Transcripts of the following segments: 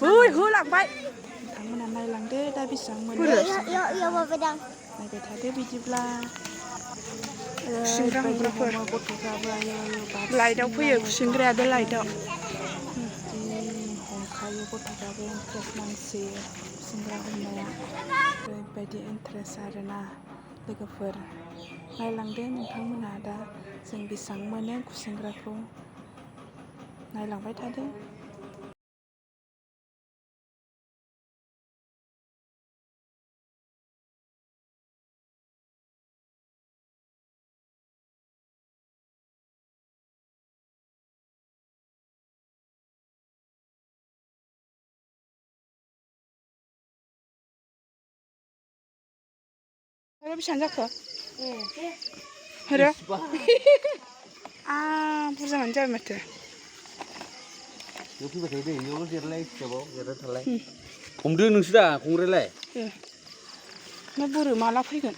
ơi hứa làm vậy thằng mình này làm đê đây bị sáng mình này phải thấy bidiब्ला सिंग्राफोर लाइटआव फैयो सिंग्रायाबो लाइटआव हमखायो गथ'फ्राबो interest मानसि सिंग्रा हमनाया ओरैबायदि इन्ट्रेस्ट आरोना लोगोफोर नायलांदो नोंथांमोनहा दा जों बेसेबां मोनो खुसेंग्राखौ नायलांबाय थादो बेसेबां जाखो हेरो बुरजायानो जाबाय माथो बेयाव फैबाय थायो दै बेयावल' जिरायलाय फिसाबाव जिरायना थालाय हमदो नोंसो दा हमग्रालाय मा बुरो माला फैगोन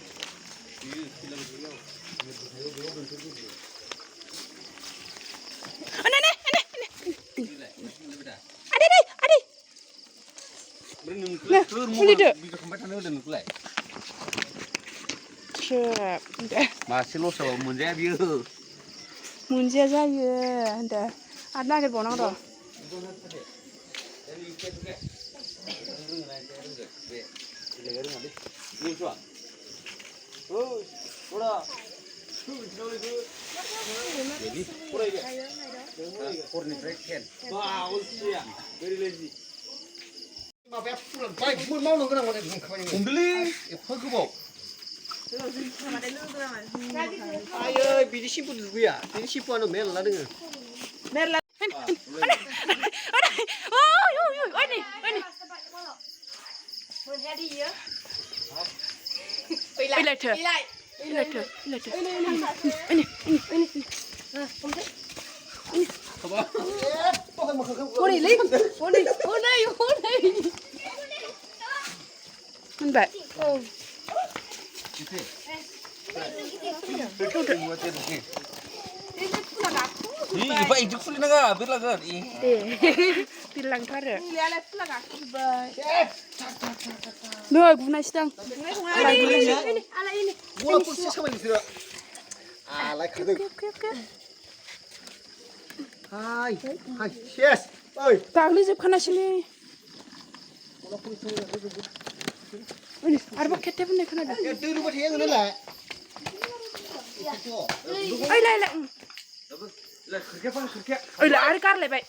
मासे लस जाबाबो मोनजाया बियो मोनजाया जायो होनदो आरो नागिरबावनांगौ र' हरनिफ्राय 10 माबाया मावनो गोनां माने हमदोलै एफा गोबाव आयै बिदि सिम्पु दुगैया बिदि सिम्पुआनो मेरला दोङो मेरला मोनबाय Iba itu kulit naga, berlagan. Bilang thar. Noi gunai sedang. ini. Gua kursi sama ini sudah. Like itu. Hai, yes. Oi. Tagli जोबखाना sini. Ini, arba kete punya kan ada. Ya dulu buat yang mana? Ay, la. Oi, la ar kar le bai.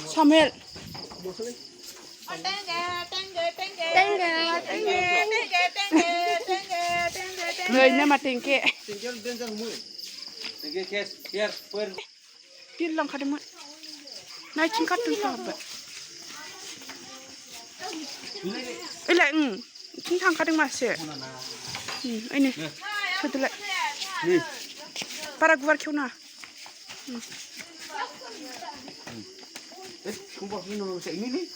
Samuel. Người nó mà tiền kia. Biết lòng khá đúng không? Này chính cắt tôi sao vậy? Ê lại, chính thằng khá đúng mà sẽ. Ê nè, sao tôi lại? Paraguay kêu nào? Không bỏ cái nó sẽ ini.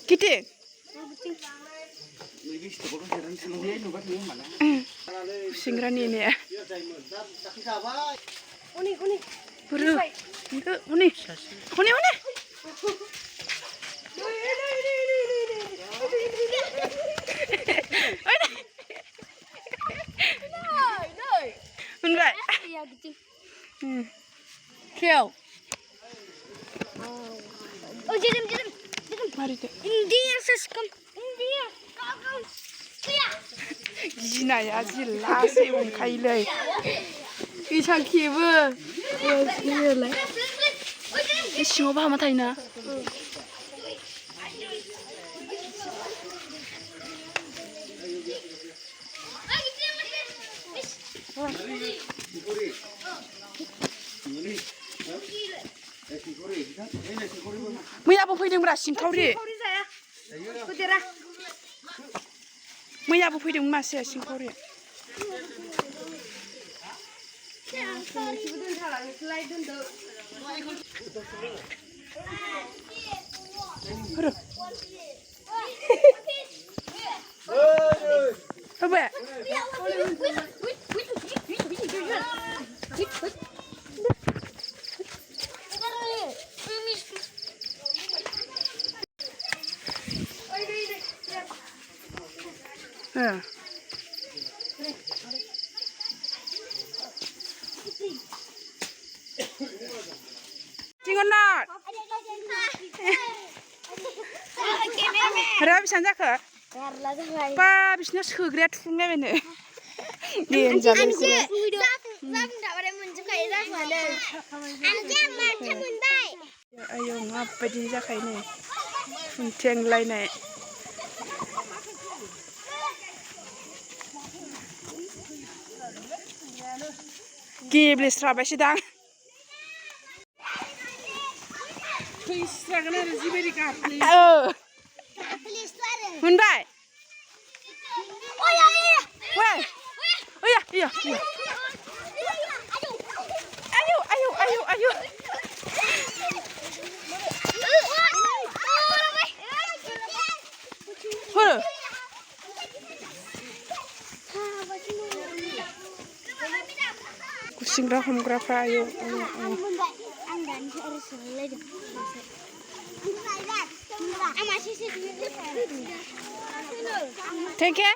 Kita. Singra ni ni. Uni. Buru. Uni. Enggak. Kau. Oh, jom. Mari tu. India seskom. India. Kau. Gina ya jila sih orang kailai. Ikan kibu. Kibu. Ini semua bahan mata ina. Mui apa faidah berasing kau ni? Kau ni saya. Kau tera. मैयाबो फैदोंमोन मासेया सिंखावरिया Apa? Cingonot. Ada bisa jaga? Pa, bisnya segera tuangnya bener. Dia jalan sih. Ayo ngapa di jaga ini? Unteng lain nih. Giblis terabas sedang. Oh. Hundai. Oh ya. Weh. Oh ya, iya. Ayo. Hur. Kusingra homgra ayo. Thank you.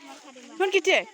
Non kiting.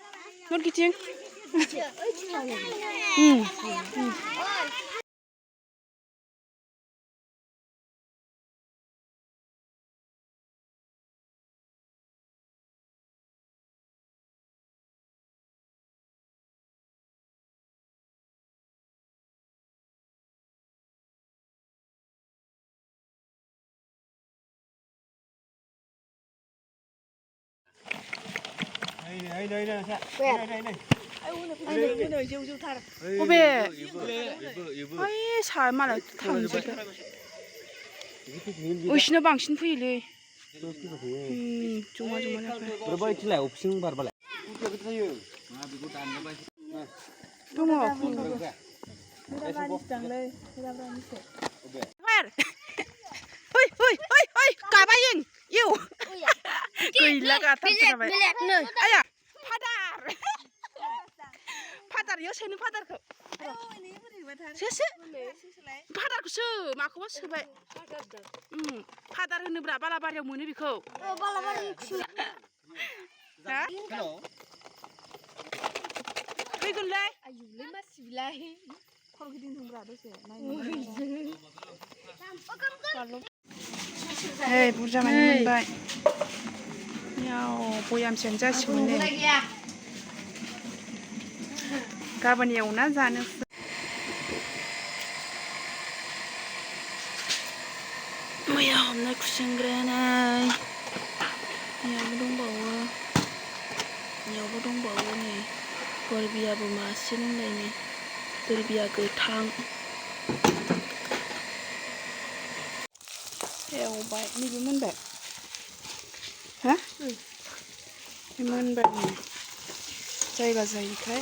Obe. Ay, saya malah थांसै. Usinya बांसिन फैयोलै. जमा जाबाय. Berapa istilah opsing barbalai? Dङ. Hoi, gabayin. Iu. Gila gatar जाबाय. Aya, Padar yo seni padarखौ. Sese. Padarखौसो माखौबा सोबाय. Padar होनोब्रा बालाबारियाव मोनो बेखौ. Ha? फैगोनलै. आयुलै मासिबिलाय. खर गिदिं दंब्रा दसे. Hei, बुरजा मानि मोनबाय. Yaw, बयामसेयानो जासिगौमोन नै. गाबोन एवना जानोसै. मैया हमनाय खुसेंग्रायानो यावबो दंबावो नै गरबियाबो मासे दंलाय नै गरबिया गोथां एवबाय नैबे मोनबाय हा मोनबाय नै जायगा जायैखाय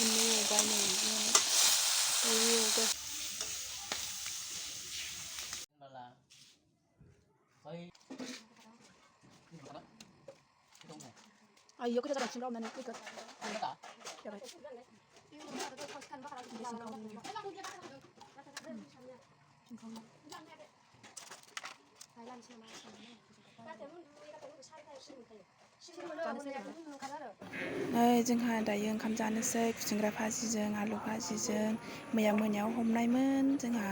एवबाय नै एवबाय Ayo kita cari singkong dan ikut. जोंहा दायो ओंखाम जानोसै खुसेंग्रा भाजिजों आलु भाजिजों मैया मोनायाव हमनायमोन जोंहा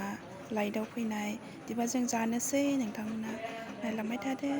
लाइटआव फैनाय बिदिबा जों जानोसै नोंथांमोना नायलांबाय थादो